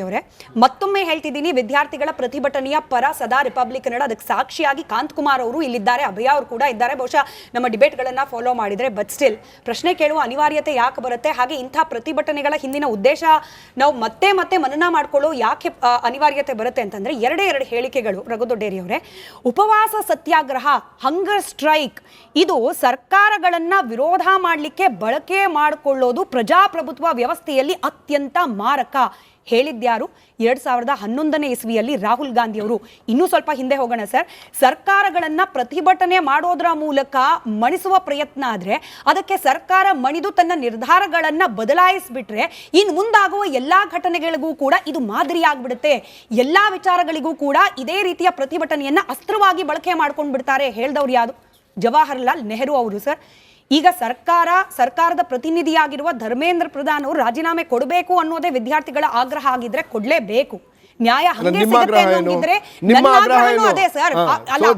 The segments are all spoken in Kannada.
ಅವರೇ ಮತ್ತೊಮ್ಮೆ ಹೇಳ್ತಿದ್ದೀನಿ, ವಿದ್ಯಾರ್ಥಿಗಳ ಪ್ರತಿಭಟನೆಯ ಪರ ಸದಾ ರಿಪಬ್ಲಿಕ್ ಕನ್ನಡ ಅದಕ್ಕೆ ಸಾಕ್ಷಿಯಾಗಿ ಕಾಂತಕುಮಾರ್ ಅವರು ಇಲ್ಲಿದ್ದಾರೆ, ಅಭಯ ಅವರು ಕೂಡ ಇದ್ದಾರೆ. ಬಹುಶಃ ನಮ್ಮ ಡಿಬೇಟ್ಗಳನ್ನ ಫಾಲೋ ಮಾಡಿದ್ರೆ ಬಟ್ ಸ್ಟಿಲ್ ಪ್ರಶ್ನೆ ಕೇಳುವ ಅನಿವಾರ್ಯತೆ ಯಾಕೆ ಬರುತ್ತೆ, ಹಾಗೆ ಇಂಥ ಪ್ರತಿಭಟನೆಗಳ ಹಿಂದಿನ ಉದ್ದೇಶ ನಾವು ಮತ್ತೆ ಮತ್ತೆ ಮನನ ಮಾಡ್ಕೊಳ್ಳೋ ಯಾಕೆ ಅನಿವಾರ್ಯತೆ ಬರುತ್ತೆ ಅಂತಂದ್ರೆ ಎರಡು ಹೇಳಿಕೆಗಳು. ರಘುದೊಡ್ಡೇರಿ ಅವರೇ, ಉಪವಾಸ ಸತ್ಯಾಗ್ರಹ, ಹಂಗರ್ ಸ್ಟ್ರೈಕ್ ಇದು ಸರ್ಕಾರಗಳನ್ನ ವಿರೋಧ ಮಾಡಲಿಕ್ಕೆ ಬಳಕೆ ಮಾಡಿಕೊಳ್ಳೋದು ಪ್ರಜಾಪ್ರಭುತ್ವ ವ್ಯವಸ್ಥೆಯಲ್ಲಿ ಅತ್ಯಂತ ಮಾರಕ ಹೇಳಿದ್ಯಾರು? 2011ನೇ ಇಸ್ವಿಯಲ್ಲಿ ರಾಹುಲ್ ಗಾಂಧಿ ಅವರು. ಇನ್ನೂ ಸ್ವಲ್ಪ ಹಿಂದೆ ಹೋಗೋಣ ಸರ್. ಸರ್ಕಾರಗಳನ್ನ ಪ್ರತಿಭಟನೆ ಮಾಡೋದ್ರ ಮೂಲಕ ಮಣಿಸುವ ಪ್ರಯತ್ನ ಆದ್ರೆ ಅದಕ್ಕೆ ಸರ್ಕಾರ ಮಣಿದು ತನ್ನ ನಿರ್ಧಾರಗಳನ್ನ ಬದಲಾಯಿಸ್ಬಿಟ್ರೆ ಇನ್ನು ಮುಂದಾಗುವ ಎಲ್ಲಾ ಘಟನೆಗಳಿಗೂ ಕೂಡ ಇದು ಮಾದರಿ ಆಗ್ಬಿಡುತ್ತೆ. ಎಲ್ಲಾ ವಿಚಾರಗಳಿಗೂ ಕೂಡ ಇದೇ ರೀತಿಯ ಪ್ರತಿಭಟನೆಯನ್ನ ಅಸ್ತ್ರವಾಗಿ ಬಳಕೆ ಮಾಡ್ಕೊಂಡು ಬಿಡ್ತಾರೆ. ಹೇಳ್ದವ್ರು ಯಾರು? ಜವಾಹರ್ಲಾಲ್ ನೆಹರು ಅವರು ಸರ್. ಈಗ ಸರ್ಕಾರದ ಪ್ರತಿನಿಧಿಯಾಗಿರುವ ಧರ್ಮೇಂದ್ರ ಪ್ರಧಾನ್ ಅವರು ರಾಜೀನಾಮೆ ಕೊಡಬೇಕು ಅನ್ನೋದೇ ವಿದ್ಯಾರ್ಥಿಗಳ ಆಗ್ರಹ ಆಗಿದ್ರೆ ಕೊಡ್ಲೇಬೇಕು. ನ್ಯಾಯ ಹಂಗೆ ಸಿಗುತ್ತೆ ಅನ್ನೋದಿದ್ರೆ ನನ್ನ ಆಗ್ರಹನೂ ಅದೇ ಸರ್.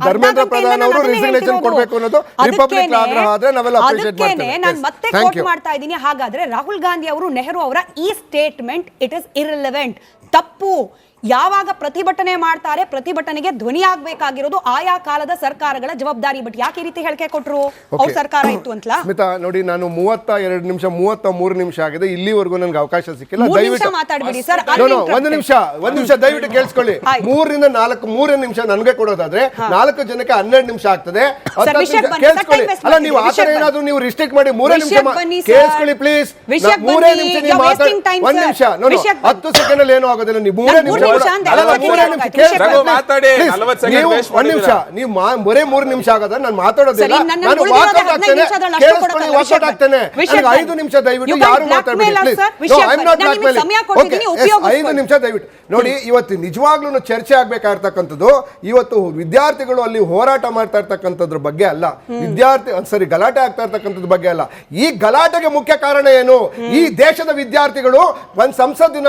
ಧರ್ಮೇಂದ್ರ ಪ್ರಧಾನ್ ಅವರು ರಿಸಿಗ್ನೇಷನ್ ಕೊಡಬೇಕು ಅನ್ನೋದು ರಿಪಬ್ಲಿಕ್ ಆಗ್ರಹ ಆದ್ರೆ ನಾವೆಲ್ಲ ಅಪ್ರಿಶಿಯೇಟ್ ಮಾಡ್ತೇವೆ. ನಾನು ಮತ್ತೆ ಕೋಟ್ ಮಾಡ್ತಾ ಇದ್ದೀನಿ. ಹಾಗಾದ್ರೆ ರಾಹುಲ್ ಗಾಂಧಿ ಅವರು, ನೆಹರು ಅವರ ಈ ಸ್ಟೇಟ್ಮೆಂಟ್ ಇಟ್ ಇಸ್ ಇರ್ರಿಲೆವೆಂಟ್, ತಪ್ಪು. ಯಾವಾಗ ಪ್ರತಿಭಟನೆ ಮಾಡ್ತಾರೆ, ಪ್ರತಿಭಟನೆಗೆ ಧ್ವನಿ ಆಗ್ಬೇಕಾಗಿರೋದು ಆಯಾ ಕಾಲದ ಸರ್ಕಾರಗಳ ಜವಾಬ್ದಾರಿ. ಬಟ್ ಯಾಕೆ ಈ ರೀತಿ ಹೇಳಿಕೆ ಕೊಟ್ರು? ಅವ್ರ ಸರ್ಕಾರ ಇತ್ತು ಅಂತಲಾ? ಸ್ಮಿತಾ ನೋಡಿ, ನಾನು 32 ನಿಮಿಷ 33 ನಿಮಿಷ ಆಗಿದೆ, ಇಲ್ಲಿವರೆಗೂ ನನಗೆ ಅವಕಾಶ ಸಿಕ್ಕಿಲ್ಲ. ದಯವಿಟ್ಟು ಮಾತಾಡ್ಬಿಡಿ ಸರ್. ಒಂದು ನಿಮಿಷ ದಯವಿಟ್ಟು ಕೇಳಿಸ್ಕೊಳ್ಳಿ. 3 ರಿಂದ 4 ನಿಮಿಷ ನನಗೆ ಕೊಡೋದಾದ್ರೆ 4 ಜನಕ್ಕೆ 12 ನಿಮಿಷ ಆಗ್ತದೆ. ಕೇಳಿಸ್ಕೊಳ್ಳಿ. ಅಲ್ಲ, ನೀವು ಆತರ ಏನಾದ್ರು ನೀವು ರಿಸ್ಟ್ರಿಕ್ಟ್ ಮಾಡಿ 3 ನಿಮಿಷ ಕೇಳಿಸ್ಕೊಳ್ಳಿ ಪ್ಲೀಸ್. 3 ನಿಮಿಷ ನೀವು ಮಾತಾಡಿ. 1 ನಿಮಿಷ 10 ಸೆಕೆಂಡ್ ಅಲ್ಲಿ ಏನೂ ಆಗೋದಿಲ್ಲ. ನೀವು 3 ನಿಮಿಷ ನೀವು ಬರೇ 3 ನಿಮಿಷ ಆಗೋದ್ರೆ ನಾನು ಮಾತಾಡೋದಿಲ್ಲ. ನಾನು ವಾಕೌಟ್ ಆಗ್ತೇನೆ. ಕೇಳಿಸ್ಕೊಳ್ಳಿ, ವಾಕೌಟ್ ಆಗ್ತೇನೆ. 5 ನಿಮಿಷ ದಯವಿಟ್ಟು ಯಾರು ಮಾತಾಡಬೇಡಿ please. No, I am not blackmailing. Okay, 5 ನಿಮಿಷ ದಯವಿಟ್ಟು ನೋಡಿ. ಇವತ್ತು ನಿಜವಾಗ್ಲೂ ಚರ್ಚೆ ಆಗ್ಬೇಕಾಗಿರ್ತಕ್ಕಂಥದ್ದು ಇವತ್ತು ವಿದ್ಯಾರ್ಥಿಗಳು ಅಲ್ಲಿ ಹೋರಾಟ ಮಾಡ್ತಾ ಇರ್ತಕ್ಕಂಥದ್ರ ಬಗ್ಗೆ ಅಲ್ಲ, ಗಲಾಟೆ ಆಗ್ತಾ ಇರ್ತಕ್ಕಂಥದ್ರ ಬಗ್ಗೆ ಅಲ್ಲ. ಈ ಗಲಾಟೆಗೆ ಮುಖ್ಯ ಕಾರಣ ಏನು? ಈ ದೇಶದ ವಿದ್ಯಾರ್ಥಿಗಳು ಒಂದ್ ಸಂಸತ್ತಿನ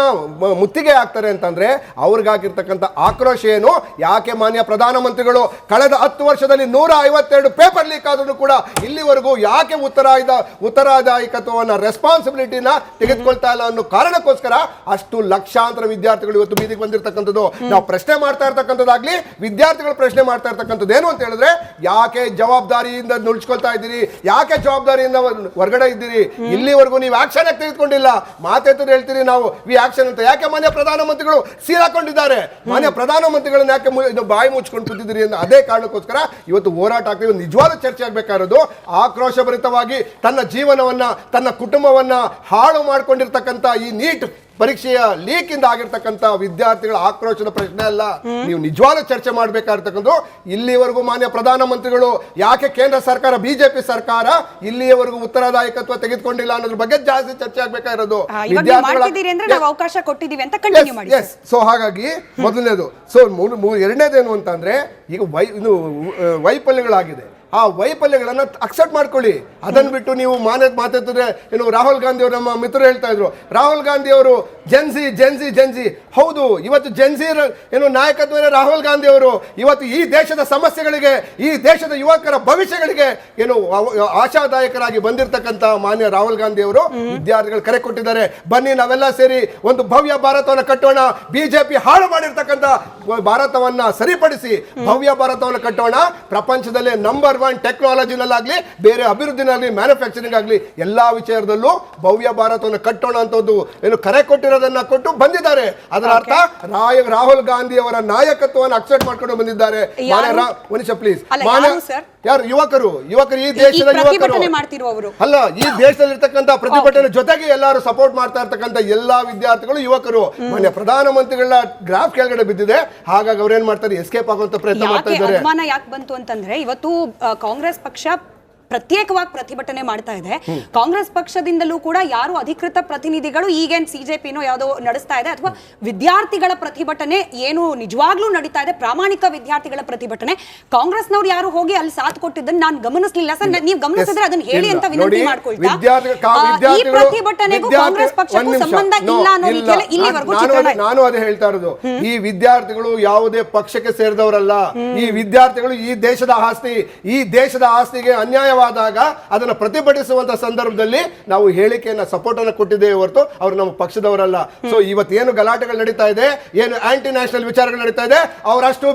ಮುತ್ತಿಗೆ ಆಗ್ತಾರೆ ಅಂತಂದ್ರೆ ಅವ್ರಿಗಾಗಿರ್ತಕ್ಕಂಥ ಆಕ್ರೋಶ ಏನು? ಯಾಕೆ ಮಾನ್ಯ ಪ್ರಧಾನಮಂತ್ರಿಗಳು ಕಳೆದ 10 ವರ್ಷದಲ್ಲಿ 152 ಪೇಪರ್ ಲೀಕ್ ಆದ್ರೂ ಕೂಡ ಇಲ್ಲಿವರೆಗೂ ಯಾಕೆ ಉತ್ತರದಾಯಿಕತ್ವವನ್ನ ರೆಸ್ಪಾನ್ಸಿಬಿಲಿಟಿನ ತೆಗೆದುಕೊಳ್ತಾ ಇಲ್ಲ ಅನ್ನೋ ಕಾರಣಕ್ಕೋಸ್ಕರ ಅಷ್ಟು ಲಕ್ಷಾಂತರ ವಿದ್ಯಾರ್ಥಿಗಳು ಇವತ್ತು ಬೀದಿಗೆ ಬಂದಿರತಕ್ಕಂಥದ್ದು. ನಾವು ಪ್ರಶ್ನೆ ಮಾಡ್ತಾ ಇರ್ತಕ್ಕಂಥದ್ದಾಗ್ಲಿ, ವಿದ್ಯಾರ್ಥಿಗಳು ಪ್ರಶ್ನೆ ಮಾಡ್ತಾ ಇರ್ತಕ್ಕಂಥದ್ದು ಏನು ಅಂತ ಹೇಳಿದ್ರೆ, ಯಾಕೆ ಜವಾಬ್ದಾರಿಯಿಂದ ನುಳ್ಸ್ಕೊಳ್ತಾ ಇದ್ದೀರಿ? ಯಾಕೆ ಜವಾಬ್ದಾರಿಯಿಂದ ಹೊರಗಡೆ ಇದ್ದೀರಿ? ಇಲ್ಲಿವರೆಗೂ ನೀವು ಆಕ್ಷನ್ ತೆಗೆದುಕೊಂಡಿಲ್ಲ. ಮಾತೆತ್ತು ಹೇಳ್ತೀರಿ ನಾವು ವಿ ಆಕ್ಷನ್ ಅಂತ. ಯಾಕೆ ಮಾನ್ಯ ಪ್ರಧಾನಮಂತ್ರಿಗಳು ಸೀರಾಕೊಂಡಿದ್ದಾರೆ? ಮಾನ್ಯ ಪ್ರಧಾನಮಂತ್ರಿಗಳನ್ನ ಯಾಕೆ ಬಾಯಿ ಮುಚ್ಕೊಂಡು ಕೂತಿದ್ದೀರಿ ಅಂತ ಅದೇ ಕಾರಣಕ್ಕೋಸ್ಕರ ಇವತ್ತು ಹೋರಾಟ ಆಗ್ತೀವಿ. ನಿಜವಾದ ಚರ್ಚೆ ಆಗ್ಬೇಕಾಗಿರೋದು ಆಕ್ರೋಶಭರಿತವಾಗಿ ತನ್ನ ಜೀವನವನ್ನ, ತನ್ನ ಕುಟುಂಬವನ್ನ ಹಾಳು ಮಾಡ್ಕೊಂಡಿರ್ತಕ್ಕಂಥ ಈ ನೀಟ್ ಪರೀಕ್ಷೆಯ ಲೀಕ್ ಇಂದ ಆಗಿರ್ತಕ್ಕಂಥ ವಿದ್ಯಾರ್ಥಿಗಳ ಆಕ್ರೋಶದ ಪ್ರಶ್ನೆ ಅಲ್ಲ. ನೀವು ನಿಜವಾದ ಚರ್ಚೆ ಮಾಡಬೇಕಾಗಿರ್ತಕ್ಕಂಥ ಇಲ್ಲಿವರೆಗೂ ಮಾನ್ಯ ಪ್ರಧಾನಮಂತ್ರಿಗಳು ಯಾಕೆ ಕೇಂದ್ರ ಸರ್ಕಾರ, ಬಿಜೆಪಿ ಸರ್ಕಾರ ಇಲ್ಲಿಯವರೆಗೂ ಉತ್ತರದಾಯಿಕತ್ವ ತೆಗೆದುಕೊಂಡಿಲ್ಲ ಅನ್ನೋದ್ರ ಬಗ್ಗೆ ಜಾಸ್ತಿ ಚರ್ಚೆ ಆಗ್ಬೇಕಾಗಿರೋದು. ಅವಕಾಶ ಕೊಟ್ಟಿದ್ದೀವಿ ಅಂತ ಕಂಟಿನ್ಯೂ ಮಾಡಿ. ಸೊ ಹಾಗಾಗಿ ಮೊದಲನೇದು. ಸೊ ಎರಡನೇದೇನು ಅಂತಂದ್ರೆ, ಈಗ ವೈಫಲ್ಯಗಳಾಗಿದೆ. ಆ ವೈಫಲ್ಯಗಳನ್ನು ಅಕ್ಸೆಪ್ಟ್ ಮಾಡ್ಕೊಳ್ಳಿ. ಅದನ್ನು ಬಿಟ್ಟು ನೀವು ಮಾತಾಡ್ತಿದ್ರೆ ಏನು, ರಾಹುಲ್ ಗಾಂಧಿ ಅವರು, ನಮ್ಮ ಮಿತ್ರರು ಹೇಳ್ತಾ ಇದ್ರು, ರಾಹುಲ್ ಗಾಂಧಿ ಅವರು ಜೆನ್ಸಿ. ಹೌದು, ಇವತ್ತು ಜೆನ್ಸಿ ಏನು ನಾಯಕತ್ವ ರಾಹುಲ್ ಗಾಂಧಿ ಅವರು ಇವತ್ತು ಈ ದೇಶದ ಸಮಸ್ಯೆಗಳಿಗೆ, ಈ ದೇಶದ ಯುವಕರ ಭವಿಷ್ಯಗಳಿಗೆ ಏನು ಆಶಾದಾಯಕರಾಗಿ ಬಂದಿರತಕ್ಕಂತ ಮಾನ್ಯ ರಾಹುಲ್ ಗಾಂಧಿ ಅವರು ವಿದ್ಯಾರ್ಥಿಗಳು ಕರೆ ಕೊಟ್ಟಿದ್ದಾರೆ. ಬನ್ನಿ ನಾವೆಲ್ಲ ಸೇರಿ ಒಂದು ಭವ್ಯ ಭಾರತವನ್ನು ಕಟ್ಟೋಣ. ಬಿಜೆಪಿ ಹಾಳು ಮಾಡಿರ್ತಕ್ಕಂಥ ಭಾರತವನ್ನ ಸರಿಪಡಿಸಿ ಭವ್ಯ ಭಾರತವನ್ನು ಕಟ್ಟೋಣ. ಪ್ರಪಂಚದಲ್ಲೇ ನಂಬರ್ 1 ಟೆಕ್ನಾಲಜಿನಲ್ಲಾಗ್ಲಿ, ಬೇರೆ ಅಭಿವೃದ್ಧಿನಾಗ್ಲಿ, ಮ್ಯಾನುಫ್ಯಾಕ್ಚರಿಂಗ್ ಆಗಲಿ ಎಲ್ಲಾ ವಿಚಾರದಲ್ಲೂ ಭವ್ಯ ಭಾರತವನ್ನು ಕಟ್ಟೋಣ ಅಂತ ಒಂದು ಏನು ಕರೆ ಕೊಟ್ಟಿರೋದನ್ನ ಕೊಟ್ಟು ಬಂದಿದ್ದಾರೆ. ಅದರ ಅರ್ಥ ರಾಹುಲ್ ಗಾಂಧಿ ಅವರ ನಾಯಕತ್ವವನ್ನು ಅಕ್ಸೆಪ್ಟ್ ಮಾಡ್ಕೊಂಡು ಬಂದಿದ್ದಾರೆ. ಪ್ಲೀಸ್, ಯಾರು ಯುವಕರು ಈ ದೇಶದ ಯುವಕರು ಅಲ್ಲ, ಈ ದೇಶದಲ್ಲಿರ್ತಕ್ಕಂಥ ಪ್ರತಿಭಟನೆ ಜೊತೆಗೆ ಎಲ್ಲರೂ ಸಪೋರ್ಟ್ ಮಾಡ್ತಾ ಇರ್ತಕ್ಕಂಥ ಎಲ್ಲಾ ವಿದ್ಯಾರ್ಥಿಗಳು ಯುವಕರು. ಮಾನ್ಯ ಪ್ರಧಾನಮಂತ್ರಿಗಳ ಗ್ರಾಫ್ ಕೆಳಗಡೆ ಬಿದ್ದಿದೆ. ಹಾಗಾಗಿ ಅವ್ರೇನ್ ಮಾಡ್ತಾರೆ, ಎಸ್ಕೇಪ್ ಆಗುವಂತ ಪ್ರಯತ್ನ ಮಾಡ್ತಾ ಇದ್ದಾರೆ. ಅನುಮಾನ ಯಾಕೆ ಬಂತು ಅಂತಂದ್ರೆ, ಇವತ್ತು ಕಾಂಗ್ರೆಸ್ ಪಕ್ಷ ಪ್ರತ್ಯೇಕವಾಗಿ ಪ್ರತಿಭಟನೆ ಮಾಡ್ತಾ ಇದೆ. ಕಾಂಗ್ರೆಸ್ ಪಕ್ಷದಿಂದಲೂ ಕೂಡ ಯಾರು ಅಧಿಕೃತ ಪ್ರತಿನಿಧಿಗಳು ಈಗೇನ್ ಸಿಜೆಪಿನೋ ಯಾವುದೋ ನಡೆಸ್ತಾ ಇದೆ, ಅಥವಾ ವಿದ್ಯಾರ್ಥಿಗಳ ಪ್ರತಿಭಟನೆ ಏನು ನಿಜವಾಗ್ಲೂ ನಡೀತಾ ಇದೆ, ಪ್ರಾಮಾಣಿಕ ವಿದ್ಯಾರ್ಥಿಗಳ ಪ್ರತಿಭಟನೆ, ಕಾಂಗ್ರೆಸ್ನವ್ರು ಯಾರು ಹೋಗಿ ಅಲ್ಲಿ ಸಾಥ್ ಕೊಟ್ಟಿದ್ದನ್ನು ನಾನು ಗಮನಿಸಲಿಲ್ಲ ಸರ್. ನೀವು ಗಮನಿಸಿದ್ರೆ ಅದನ್ನ ಹೇಳಿ ಅಂತ ವಿನಂತಿ ಮಾಡ್ಕೊಳ್ತಾ, ಈ ಪ್ರತಿಭಟನೆಗೂ ಕಾಂಗ್ರೆಸ್ ಪಕ್ಷಕ್ಕೂ ಸಂಬಂಧ ಇಲ್ಲ ಅನ್ನೋ ರೀತಿಯಲ್ಲಿ ಇಲ್ಲಿವರೆಗೂ ನಾನು ಅದೇ ಹೇಳ್ತಾ ಇರೋದು. ಈ ವಿದ್ಯಾರ್ಥಿಗಳು ಯಾವುದೇ ಪಕ್ಷಕ್ಕೆ ಸೇರಿದವರಲ್ಲ. ಈ ವಿದ್ಯಾರ್ಥಿಗಳು ಈ ದೇಶದ ಆಸ್ತಿ, ಈ ದೇಶದ ಆಸ್ತಿಗೆ ಅನ್ಯಾಯ ವಿಷಯವಾದಾಗ ಅದನ್ನ ಪ್ರತಿಭಟಿಸುವಂತ ಸಂದರ್ಭದಲ್ಲಿ ನಾವು ಹೇಳಿಕೆಯನ್ನ ಸಪೋರ್ಟ್ ಅನ್ನ ಕೊಟ್ಟಿದ್ದೇವೆ ಹೊರತು ಅವರು ನಮ್ಮ ಪಕ್ಷದವರಲ್ಲ. ಸೊ ಇವತ್ತೇನು ಗಲಾಟೆಗಳು ನಡೀತಾ ಇದೆ, ಏನು ಆಂಟಿ ನ್ಯಾಷನಲ್ ವಿಚಾರಗಳು ನಡೀತಾ ಇದೆ, ಅವರಷ್ಟು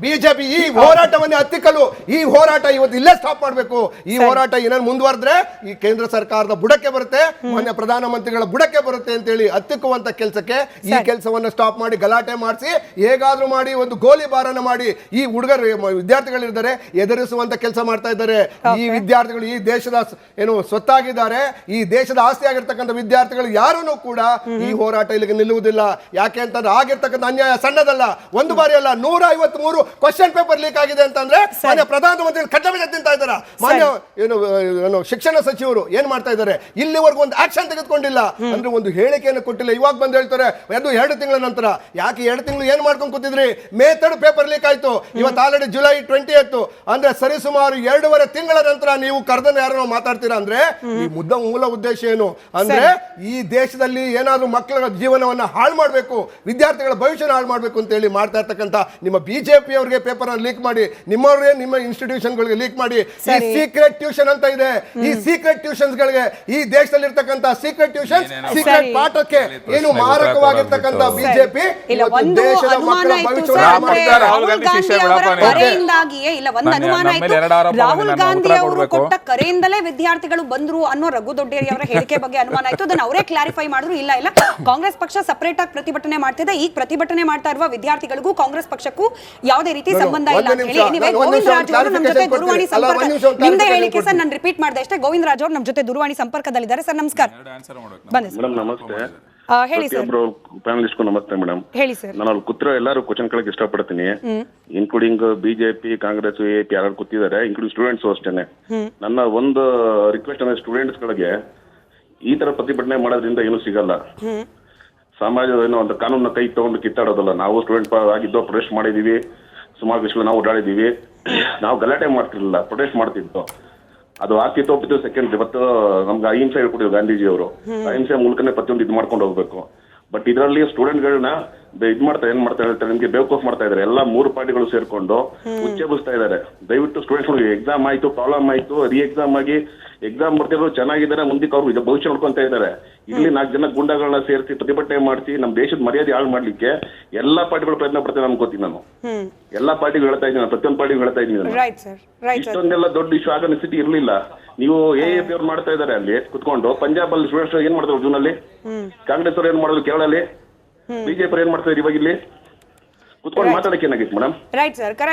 ಬಿಜೆಪಿ ಈ ಹೋರಾಟವನ್ನೇ ಹತ್ತಿಕ್ಕಲು, ಈ ಹೋರಾಟ ಇವತ್ತು ಇಲ್ಲೇ ಸ್ಟಾಪ್ ಮಾಡಬೇಕು. ಈ ಹೋರಾಟ ಏನೇನು ಮುಂದುವರೆದ್ರೆ ಈ ಕೇಂದ್ರ ಸರ್ಕಾರದ ಬುಡಕ್ಕೆ ಬರುತ್ತೆ, ಮಾನ್ಯ ಪ್ರಧಾನಮಂತ್ರಿಗಳ ಬುಡಕ್ಕೆ ಬರುತ್ತೆ ಅಂತೇಳಿ ಹತ್ತಿಕ್ಕುವಂತ ಕೆಲಸಕ್ಕೆ ಈ ಕೆಲಸವನ್ನ ಸ್ಟಾಪ್ ಮಾಡಿ ಗಲಾಟೆ ಮಾಡಿಸಿ ಹೇಗಾದ್ರೂ ಮಾಡಿ ಒಂದು ಗೋಲಿಬಾರನ್ನ ಮಾಡಿ ಈ ಹುಡುಗರು ವಿದ್ಯಾರ್ಥಿಗಳಿದ್ದಾರೆ ಎದುರಿಸುವಂತ ಕೆಲಸ ಮಾಡ್ತಾ ಇದ್ದಾರೆ. ಈ ವಿದ್ಯಾರ್ಥಿಗಳು ಈ ದೇಶದ ಏನು ಸ್ವತ್ತಾಗಿದ್ದಾರೆ, ಈ ದೇಶದ ಆಸ್ತಿ ಆಗಿರ್ತಕ್ಕಂಥ ವಿದ್ಯಾರ್ಥಿಗಳು ಯಾರೂ ಕೂಡ ಈ ಹೋರಾಟ ಇಲ್ಲಿಗೆ ನಿಲ್ಲುವುದಿಲ್ಲ. ಯಾಕೆ ಅಂತಂದ್ರೆ ಆಗಿರ್ತಕ್ಕಂಥ ಅನ್ಯಾಯ ಸಣ್ಣದಲ್ಲ, ಒಂದು ಬಾರಿ ಅಲ್ಲ, 153 ಕ್ವಶನ್ ಪೇಪರ್ ಲೀಕ್ ಆಗಿದೆ ಅಂತಂದ್ರೆ ಮಾನ್ಯ ಪ್ರಧಾನಮಂತ್ರಿಗಳು ಕಟ್ಟಬೆಲೆ ತಿಂತಾ ಇದ್ದಾರೆ. ಮಾನ್ಯ ಏನು ಶಿಕ್ಷಣ ಸಚಿವರು ಏನ್ ಮಾಡ್ತಾ ಇದ್ದಾರೆ, ಇಲ್ಲಿವರೆಗೂ ಒಂದು ಆಕ್ಷನ್ ತೆಗೆದುಕೊಂಡಿಲ್ಲ, ಅಂದ್ರೆ ಒಂದು ಹೇಳಿಕೆಯನ್ನು ಕೊಟ್ಟಿಲ್ಲ. ಇವಾಗ ಬಂದು ಹೇಳ್ತಾರೆ ಅದು 2 ತಿಂಗಳ ನಂತರ. ಯಾಕೆ 2 ತಿಂಗಳು ಏನ್ ಮಾಡ್ಕೊಂಡು ಕೂತಿದ್ರಿ? May 3 ಪೇಪರ್ ಲೀಕ್ ಆಯ್ತು, ಇವತ್ತು ಆಲ್ರೆಡಿ July 20th, ಅಂದ್ರೆ ಸರಿಸುಮಾರು 2.5 ತಿಂಗಳ ನಂತರ ನೀವು ಕರೆದನ್ನು ಯಾರೋ ಮಾತಾಡ್ತೀರಾ ಅಂದ್ರೆ ಈ ಮೂಲ ಉದ್ದೇಶ ಏನು ಅಂದ್ರೆ ಈ ದೇಶದಲ್ಲಿ ಏನಾದ್ರೂ ಮಕ್ಕಳ ಜೀವನವನ್ನ ಹಾಳು ಮಾಡಬೇಕು, ವಿದ್ಯಾರ್ಥಿಗಳ ಭವಿಷ್ಯನ ಹಾಳು ಮಾಡಬೇಕು ಅಂತ ಹೇಳಿ ಮಾಡ್ತಾ ಇರ್ತಕ್ಕಂಥ ನಿಮ್ಮ ಬಿಜೆಪಿ ಅವರಿಗೆ ಪೇಪರ್ ಲೀಕ್ ಮಾಡಿ, ನಿಮ್ಮವರೇ ನಿಮ್ಮ ಇನ್ಸ್ಟಿಟ್ಯೂಷನ್ ಗಳಿಗೆ ಲೀಕ್ ಮಾಡಿ, ಈ ಸೀಕ್ರೆಟ್ ಟ್ಯೂಷನ್ ಅಂತ ಇದೆ, ಈ ಸೀಕ್ರೆಟ್ ಟ್ಯೂಷನ್ಸ್ ಗಳಿಗೆ ಈ ದೇಶದಲ್ಲಿ ಇರ್ತಕ್ಕಂಥ ಸೀಕ್ರೆಟ್ ಟ್ಯೂಷನ್ ಸೀಕ್ರೆಟ್ ಪಾಠಕ್ಕೆ ಏನು ಮಾರಕವಾಗಿರ್ತಕ್ಕಂಥ ಬಿಜೆಪಿ ದೇಶದ ಮಕ್ಕಳ ಕರೆಯಿಂದಾಗಿಯೇ ಇಲ್ಲ ಒಂದು ಅನುಮಾನ ಆಯ್ತು, ರಾಹುಲ್ ಗಾಂಧಿ ಅವರು ಕೊಟ್ಟ ಕರೆಯಿಂದಲೇ ವಿದ್ಯಾರ್ಥಿಗಳು ಬಂದ್ರು ಅನ್ನೋ ರಘು ದೊಡ್ಡೇರಿ ಅವರ ಹೇಳಿಕೆ ಬಗ್ಗೆ ಅನುಮಾನ ಆಯ್ತು. ಅದನ್ನ ಅವರೇ ಕ್ಲಾರಿಫೈ ಮಾಡಿದ್ರು, ಇಲ್ಲ ಕಾಂಗ್ರೆಸ್ ಪಕ್ಷ ಸಪರೇಟ್ ಆಗಿ ಪ್ರತಿಭಟನೆ ಮಾಡ್ತಿದೆ, ಈಗ ಪ್ರತಿಭಟನೆ ಮಾಡ್ತಾ ಇರುವ ವಿದ್ಯಾರ್ಥಿಗಳಿಗೂ ಕಾಂಗ್ರೆಸ್ ಪಕ್ಷಕ್ಕೂ ಯಾವುದೇ ರೀತಿ ಸಂಬಂಧ ಇಲ್ಲ ಅಂತ ಹೇಳಿ ಗೋವಿಂದ ರಾಜ್ ಅವರು ನಮ್ಮ ಜೊತೆ ದೂರವಾಣಿ ಸಂಪರ್ಕ, ನಿಮ್ದೇ ಹೇಳಿಕೆ ಸರ್ ನಾನು ರಿಪೀಟ್ ಮಾಡಿದೆ ಅಷ್ಟೇ. ಗೋವಿಂದ ರಾಜ್ ಅವರು ನಮ್ಮ ಜೊತೆ ದೂರವಾಣಿ ಸಂಪರ್ಕದಲ್ಲಿದ್ದಾರೆ. ಸರ್ ನಮಸ್ಕಾರ. ಬನ್ನಿ ಸರ್. ನಮಸ್ತೆ. ಹೇಳಿ ಸರ್. ಪ್ಯಾನಲಿಸ್ಟ್ ನಮಸ್ತೆ ಮೇಡಮ್. ಹೇಳಿ ಸರ್. ನಾನು ಅಲ್ಲಿ ಕೂತಿರೋ ಎಲ್ಲರೂ ಕ್ವಶನ್ ಕೇಳಕ್ಕೆ ಇಷ್ಟಪಡ್ತೀನಿ, ಇನ್ಕ್ಲೂಡಿಂಗ್ ಬಿಜೆಪಿ, ಕಾಂಗ್ರೆಸ್, ಎಪಿ ಯಾರು ಕೂತಿದ್ದಾರೆ, ಇನ್ಕ್ಲೂಡಿಂಗ್ ಸ್ಟೂಡೆಂಟ್ಸ್ ಅಷ್ಟೇನೆ. ನನ್ನ ಒಂದು ರಿಕ್ವೆಸ್ಟ್ ಅಂದ್ರೆ ಸ್ಟೂಡೆಂಟ್ಸ್ ಗಳಿಗೆ ಈ ತರ ಪ್ರತಿಭಟನೆ ಮಾಡೋದ್ರಿಂದ ಏನು ಸಿಗಲ್ಲ. ಸಮಾಜದ ಏನೋ ಒಂದು ಕಾನೂನ ಕೈ ತಗೊಂಡು ಕಿತ್ತಾಡೋದಲ್ಲ. ನಾವು ಸ್ಟೂಡೆಂಟ್ ಆಗಿದ್ದೋ ಪ್ರೊಟೆಸ್ಟ್ ಮಾಡಿದೀವಿ, ಸುಮಾರು ವಿಷಯ ನಾವು ಓಡಾಡಿದೀವಿ, ನಾವು ಗಲಾಟೆ ಮಾಡ್ತಿರ್ಲಿಲ್ಲ, ಪ್ರೊಟೆಸ್ಟ್ ಮಾಡ್ತಿದ್ದೋ. ಅದು ಆಗ್ತಿತ್ತು ಒಪ್ಪಿತ್ತು ಸೆಕೆಂಡ್. ಇವತ್ತು ನಮ್ಗೆ ಅಹಿಂಸೆ ಹೇಳ್ಕೊಟ್ಟಿದ್ರು ಗಾಂಧೀಜಿ ಅವರು, ಅಹಿಂಸೆ ಮೂಲಕನೇ ಪ್ರತಿಯೊಂದು ಇದು ಮಾಡ್ಕೊಂಡು ಹೋಗ್ಬೇಕು. ಬಟ್ ಇದರಲ್ಲಿ ಸ್ಟೂಡೆಂಟ್ಗಳನ್ನ ಏನ್ ಮಾಡ್ತಾ ಹೇಳ್ತಾರೆ, ನಿಮ್ಗೆ ಬೇವಕೂಫ್ ಮಾಡ್ತಾ ಇದಾರೆ. ಎಲ್ಲ 3 ಪಾರ್ಟಿಗಳು ಸೇರ್ಕೊಂಡು ಉಚ್ಚೆಬಿಸ್ತಾ ಇದಾರೆ. ದಯವಿಟ್ಟು ಸ್ಟೂಡೆಂಟ್ಸ್ ಎಕ್ಸಾಮ್ ಆಯ್ತು, ಪ್ರಾಬ್ಲಮ್ ಆಯ್ತು, ರೀ ಎಕ್ಸಾಮ್ ಆಗಿ ಎಕ್ಸಾಮ್ ಬರ್ತಿರೋ ಚೆನ್ನಾಗಿದ್ದಾರೆ, ಮುಂದಕ್ಕೆ ಅವ್ರು ಭವಿಷ್ಯ ನೋಡ್ಕೊಂತ ಇದ್ದಾರೆ. ಇಲ್ಲಿ 4 ಜನ ಗುಂಡಗಳನ್ನ ಸೇರಿಸಿ ಪ್ರತಿಭಟನೆ ಮಾಡಿಸಿ ನಮ್ಮ ದೇಶದ ಮರ್ಯಾದೆ ಹಾಳು ಮಾಡ್ಲಿಕ್ಕೆ ಎಲ್ಲಾ ಪಾರ್ಟಿಗಳು ಪ್ರಯತ್ನ ಪಡ್ತಾರೆ ಅನ್ಕೋತೀನಿ ನಾನು. ಎಲ್ಲಾ ಪಾರ್ಟಿಗಳು ಹೇಳ್ತಾ ಇದ್ದೀನಿ, ಪ್ರತಿಯೊಂದು ಪಾರ್ಟಿಗಳು ಹೇಳ್ತಾ ಇದ್ದೀನಿ. ಇಷ್ಟೊಂದೆಲ್ಲ ದೊಡ್ಡ ಇಶ್ಯೂ ಆಗೋ ಸ್ಥಿತಿ ಇರ್ಲಿಲ್ಲ. ನೀವು ಎಎಪಿ ಅವ್ರು ಮಾಡ್ತಾ ಇದಾರೆ ಅಲ್ಲಿ ಕುತ್ಕೊಂಡು. ಪಂಜಾಬ್ ಅಲ್ಲಿ ಸ್ಟೂಡೆಂಟ್ಸ್ ಏನ್ ಮಾಡ್ತಾರೆ ಜೂನ್ ಅಲ್ಲಿ, ಕಾಂಗ್ರೆಸ್ ಅವ್ರು ಏನ್ ಮಾಡಿದ್ರು ಕೇರಳಲ್ಲಿ, ಬಿಜೆಪಿ ಏನ್ ಮಾಡ್ತಾರೆ ಇವಾಗ ಇಲ್ಲಿ ಕುತ್ಕೊಂಡು ಮಾತಾಡಕ್ಕೆ ಏನಾಗಿತ್ತು ಮೇಡಮ್? Right sir, correct.